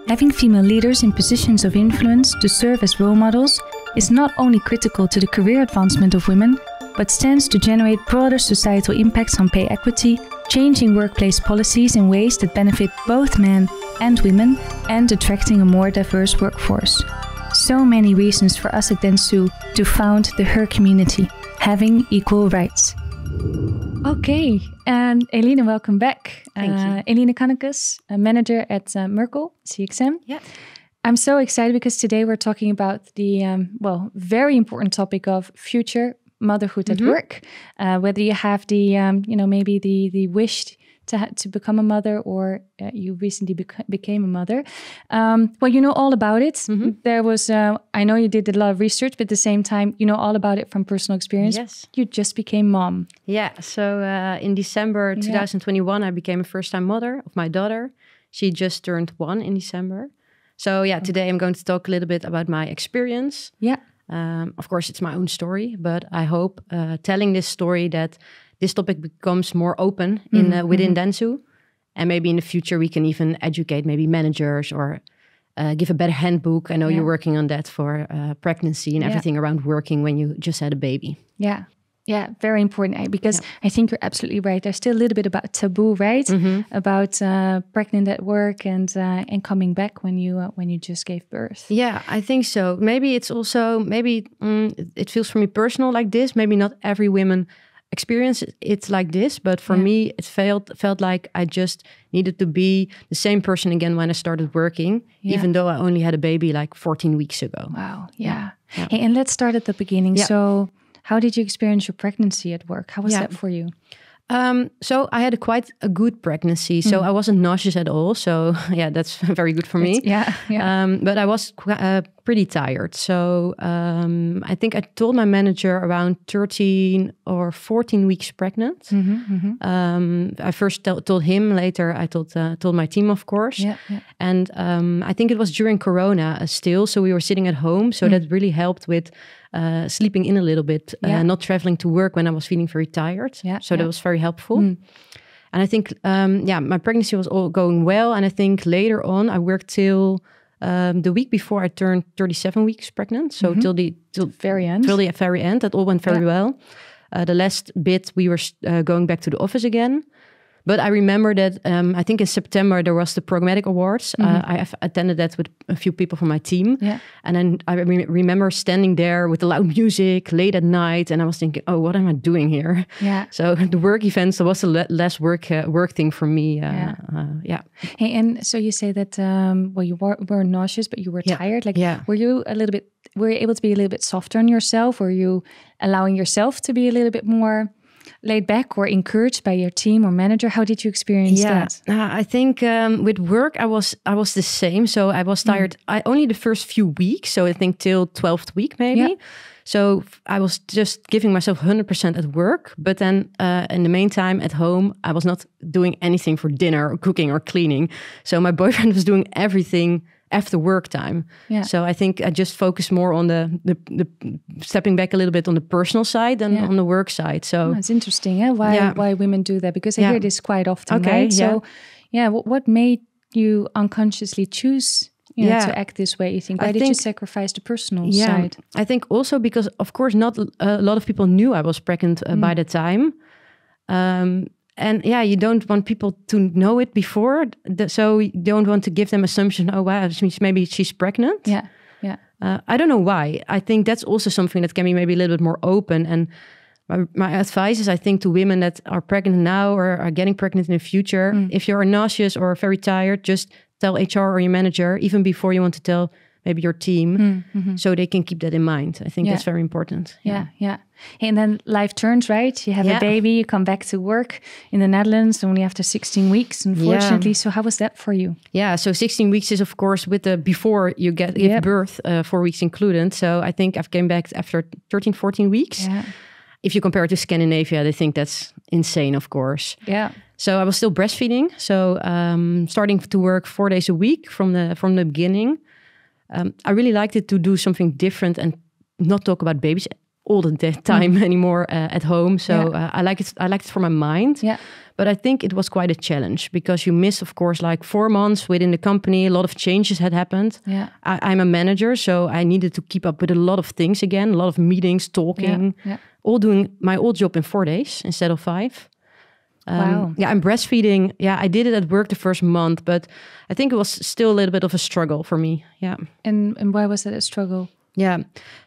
Having female leaders in positions of influence to serve as role models is not only critical to the career advancement of women, but stands to generate broader societal impacts on pay equity, changing workplace policies in ways that benefit both men and women, and attracting a more diverse workforce. So many reasons for us at dentsu to found the Her community, having equal rights. Okay, and Eline, welcome back. Thank you. Eline Kannekens, a manager at Merkel, CXM. Yeah. I'm so excited because today we're talking about the, very important topic of future motherhood at work. Whether you have the, maybe the wish to become a mother, or you recently became a mother. You know all about it. Mm-hmm. There was, I know you did a lot of research, but at the same time, you know all about it from personal experience. Yes. You just became mom. Yeah. So in December 2021, I became a first-time mother of my daughter. She just turned 1 in December. So today I'm going to talk a little bit about my experience. Yeah. Of course, it's my own story, but I hope telling this story that this topic becomes more open within dentsu, and maybe in the future we can even educate maybe managers or give a better handbook. I know you're working on that for pregnancy and everything around working when you just had a baby. Yeah. Yeah, very important, because I think you're absolutely right. There's still a little bit about taboo, right? Mm-hmm. About pregnant at work and coming back when you just gave birth. Yeah, I think so. Maybe it's also it feels for me personal like this. Maybe not every woman experience it like this, but for me it felt like I just needed to be the same person again when I started working, even though I only had a baby like 14 weeks ago. Wow. Yeah. Hey, and let's start at the beginning. Yeah. So how did you experience your pregnancy at work? How was that for you? So I had quite a good pregnancy. So I wasn't nauseous at all. So that's very good for me. But I was pretty tired. So I think I told my manager around 13 or 14 weeks pregnant. I first told him, later I told my team, of course. And I think it was during Corona still. So we were sitting at home. So that really helped with sleeping in a little bit, not traveling to work when I was feeling very tired. So that was very helpful. And I think, my pregnancy was all going well. And I think later on, I worked till the week before I turned 37 weeks pregnant. So till the very end. Till the very end, that all went very well. The last bit, we were going back to the office again. But I remember that I think in September there was the Programmatic Awards. I attended that with a few people from my team. And then I remember standing there with the loud music late at night. And I was thinking, oh, what am I doing here? So the work events, there was a less work thing for me. Hey, and so you say that, you were nauseous, but you were tired. Were you able to be a little bit softer on yourself? Were you allowing yourself to be a little bit more laid back or encouraged by your team or manager? How did you experience that? I think with work, I was the same. So I was tired only the first few weeks. So I think till 12th week maybe. So I was just giving myself 100% at work. But then in the meantime at home, I was not doing anything for dinner or cooking or cleaning. So my boyfriend was doing everything after work time. So I think I just focused more on the stepping back a little bit on the personal side than on the work side. So it's interesting, why women do that, because I hear this quite often, right? So what made you unconsciously choose to act this way, you think? Why did you sacrifice the personal side? I think also because, of course, not a lot of people knew I was pregnant by the time. And you don't want people to know it before. So you don't want to give them assumption, oh, wow, maybe she's pregnant. I don't know why. I think that's also something that can be maybe a little bit more open. And my advice is, I think, to women that are pregnant now or are getting pregnant in the future, if you're nauseous or very tired, just tell HR or your manager, even before you want to tell maybe your team, so they can keep that in mind. I think that's very important. And then life turns, right? You have a baby, you come back to work in the Netherlands only after 16 weeks, unfortunately. So how was that for you? So 16 weeks is, of course, with the before you give birth, 4 weeks included. So I think I've came back after 13, 14 weeks. If you compare it to Scandinavia, they think that's insane, of course. So I was still breastfeeding. So starting to work 4 days a week from the beginning. I really liked it to do something different and not talk about babies all the time anymore at home. So I like it for my mind. Yeah. But I think it was quite a challenge because you miss, of course, like 4 months within the company. A lot of changes had happened. Yeah. I'm a manager, so I needed to keep up with a lot of things again, a lot of meetings, talking, all doing my old job in 4 days instead of 5. Wow. Yeah, and breastfeeding. Yeah, I did it at work the first month, but I think it was still a little bit of a struggle for me. Yeah. And why was that a struggle? Yeah.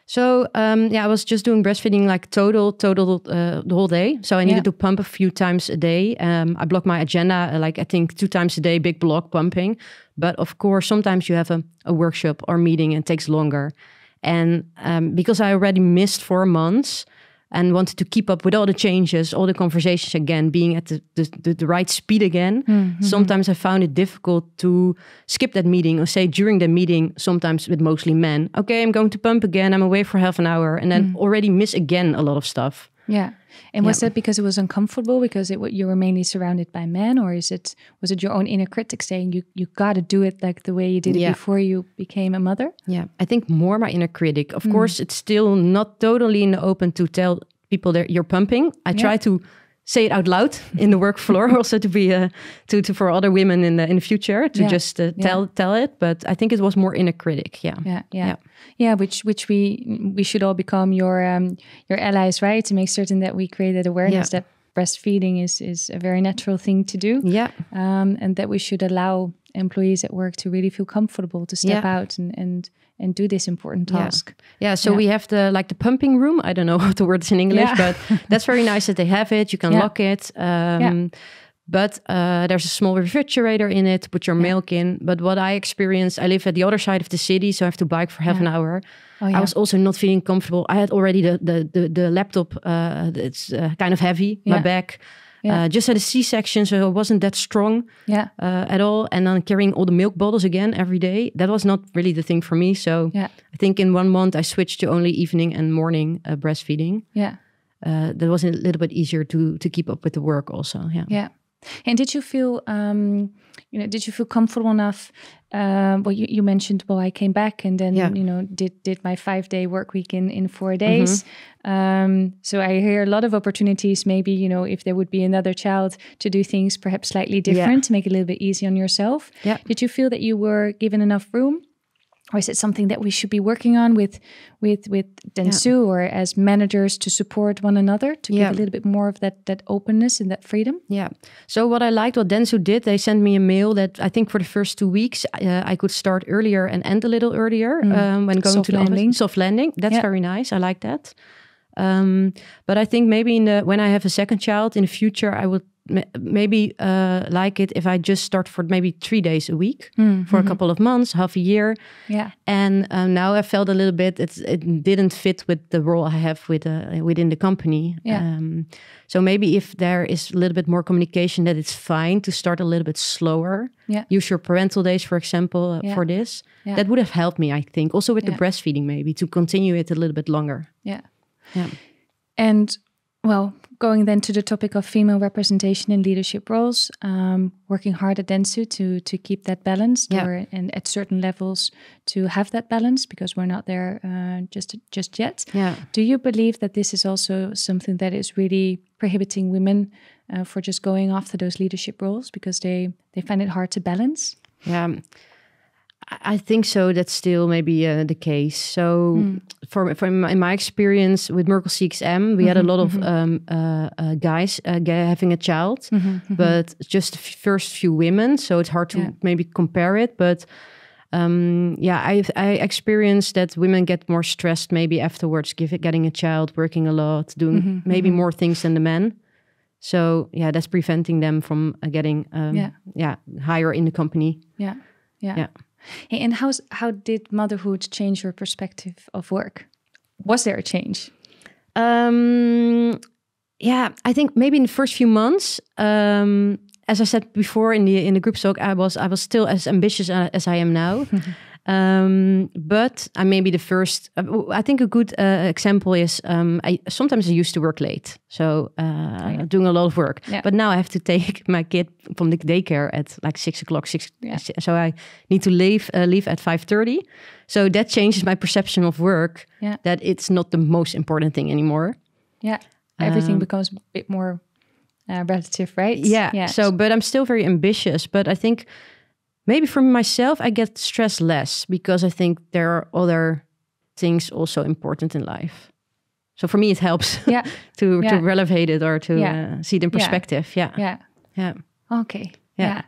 So, I was just doing breastfeeding like total the whole day. So I needed to pump a few times a day. I blocked my agenda, like I think 2 times a day, big block pumping. But of course, sometimes you have a workshop or meeting and it takes longer. And because I already missed 4 months and wanted to keep up with all the changes, all the conversations again, being at the right speed again. Mm-hmm. Sometimes I found it difficult to skip that meeting or say during the meeting, sometimes with mostly men, okay, I'm going to pump again. I'm away for half an hour and then already miss again a lot of stuff. Yeah. And was that because it was uncomfortable because you were mainly surrounded by men, or was it your own inner critic saying you got to do it like the way you did it before you became a mother? Yeah, I think more my inner critic. Of course, it's still not totally in the open to tell people that you're pumping. I try to say it out loud in the work floor, also to be for other women in the future to just tell it. But I think it was more inner critic. Yeah. Which we should all become your allies, right? To make certain that we create that awareness that breastfeeding is a very natural thing to do. Yeah. And that we should allow employees at work to really feel comfortable to step out and do this important task. Yeah. So we have the pumping room. I don't know what the word is in English, but that's very nice that they have it. You can lock it. But there's a small refrigerator in it to put your milk in. But what I experienced, I live at the other side of the city, so I have to bike for half an hour. Oh, yeah. I was also not feeling comfortable. I had already the laptop. It's kind of heavy, my back. Yeah. Just had a C-section, so it wasn't that strong at all. And then carrying all the milk bottles again every day, that was not really the thing for me. So I think in 1 month I switched to only evening and morning breastfeeding. Yeah, that was a little bit easier to keep up with the work also. Yeah. And did you feel, did you feel comfortable enough? Well, you mentioned, I came back and then, did my 5-day work week in 4 days. So I hear a lot of opportunities, maybe, if there would be another child, to do things perhaps slightly different, to make it a little bit easy on yourself. Yeah. Did you feel that you were given enough room? Or is it something that we should be working on with dentsu or as managers to support one another to give a little bit more of that openness and that freedom? Yeah. So what dentsu did, they sent me a mail that I think for the first 2 weeks I could start earlier and end a little earlier when going to the office. Soft landing. That's very nice. I like that. But I think maybe when I have a second child in the future, I would maybe like it if I just start for maybe 3 days a week for a couple of months, half a year. Yeah. And now I felt a little bit it didn't fit with the role I have within the company. Yeah. So maybe if there is a little bit more communication, that it's fine to start a little bit slower. Yeah. Use your parental days, for example, for this. Yeah. That would have helped me, I think. Also with the breastfeeding, maybe to continue it a little bit longer. Yeah. Yeah. And going then to the topic of female representation in leadership roles, working hard at dentsu to keep that balanced, and at certain levels to have that balance, because we're not there just yet. Yeah. Do you believe that this is also something that is really prohibiting women for just going after those leadership roles because they find it hard to balance? Yeah. I think so. That's still maybe the case. So, in my experience with Merkle CXM, we had a lot of guys having a child, but just the first few women. So it's hard to maybe compare it. But I experienced that women get more stressed maybe afterwards, getting a child, working a lot, doing maybe more things than the men. So that's preventing them from getting higher in the company. Yeah. And how did motherhood change your perspective of work? Was there a change? I think maybe in the first few months, as I said before in the group talk, I was still as ambitious as I am now. But maybe the first, I think a good example is sometimes I used to work late. So doing a lot of work. Yeah. But now I have to take my kid from the daycare at like 6 o'clock. So I need to leave at 5:30. So that changes my perception of work, that it's not the most important thing anymore. Yeah, everything becomes a bit more relative, right? Yeah. So, but I'm still very ambitious. But I think maybe for myself, I get stressed less because I think there are other things also important in life. So for me, it helps to relevate it or to see it in perspective. Yeah. Okay. Yeah.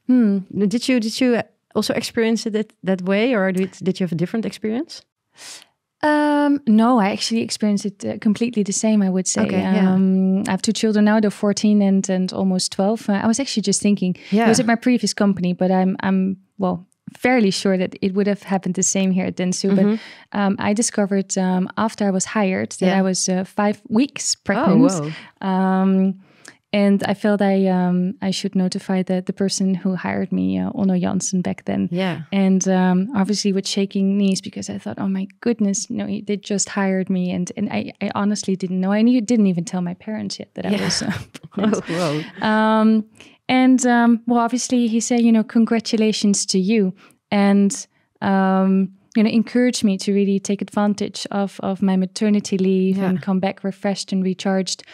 Did you also experience it that way, or did you have a different experience? No, I actually experienced it completely the same, I would say. Okay, I have 2 children now, they're 14 and almost 12. I was actually just thinking, it was at my previous company, but I'm fairly sure that it would have happened the same here at dentsu. Mm-hmm. But I discovered after I was hired that I was 5 weeks pregnant. Oh, whoa. And I felt I should notify the person who hired me, Onno Jansen, back then. Yeah. And obviously with shaking knees, because I thought, oh my goodness, they just hired me. And I honestly didn't know. I didn't even tell my parents yet that I was pregnant. Whoa. Well, obviously he said, congratulations to you. And encouraged me to really take advantage of my maternity leave and come back refreshed and recharged.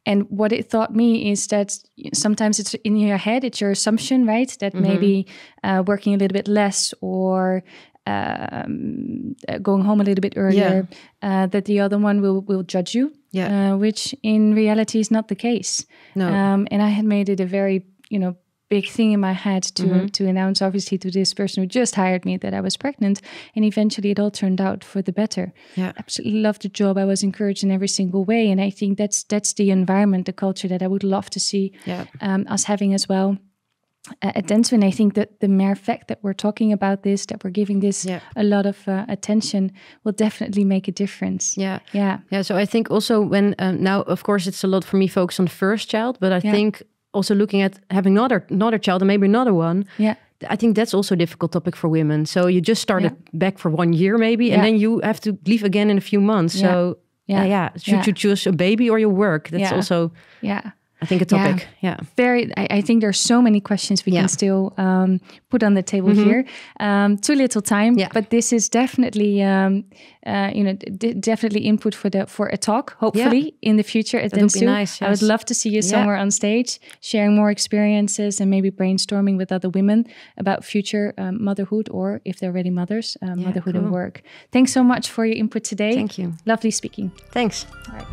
And what it taught me is that sometimes it's in your head, it's your assumption, right? That maybe working a little bit less or going home a little bit earlier, that the other one will judge you, which in reality is not the case. No. And I had made it a very, big thing in my head to announce, obviously, to this person who just hired me that I was pregnant. And eventually it all turned out for the better. Yeah. Absolutely loved the job. I was encouraged in every single way. And I think that's the environment, the culture that I would love to see us having as well at dentsu. And I think that the mere fact that we're talking about this, that we're giving this a lot of attention, will definitely make a difference. Yeah. So I think also when now, of course, it's a lot for me focused on the first child, but I think also looking at having another child and maybe another one, I think that's also a difficult topic for women. So you just started back for 1 year maybe, and then you have to leave again in a few months. So should you choose a baby or your work? That's also I think a topic. I think there's so many questions we can still put on the table here. Too little time, but this is definitely definitely input for a talk. Hopefully in the future at dentsu. Would be nice. Yes. I would love to see you somewhere on stage, sharing more experiences and maybe brainstorming with other women about future motherhood, or if they're already mothers, motherhood and work. Thanks so much for your input today. Thank you. Lovely speaking. Thanks. All right.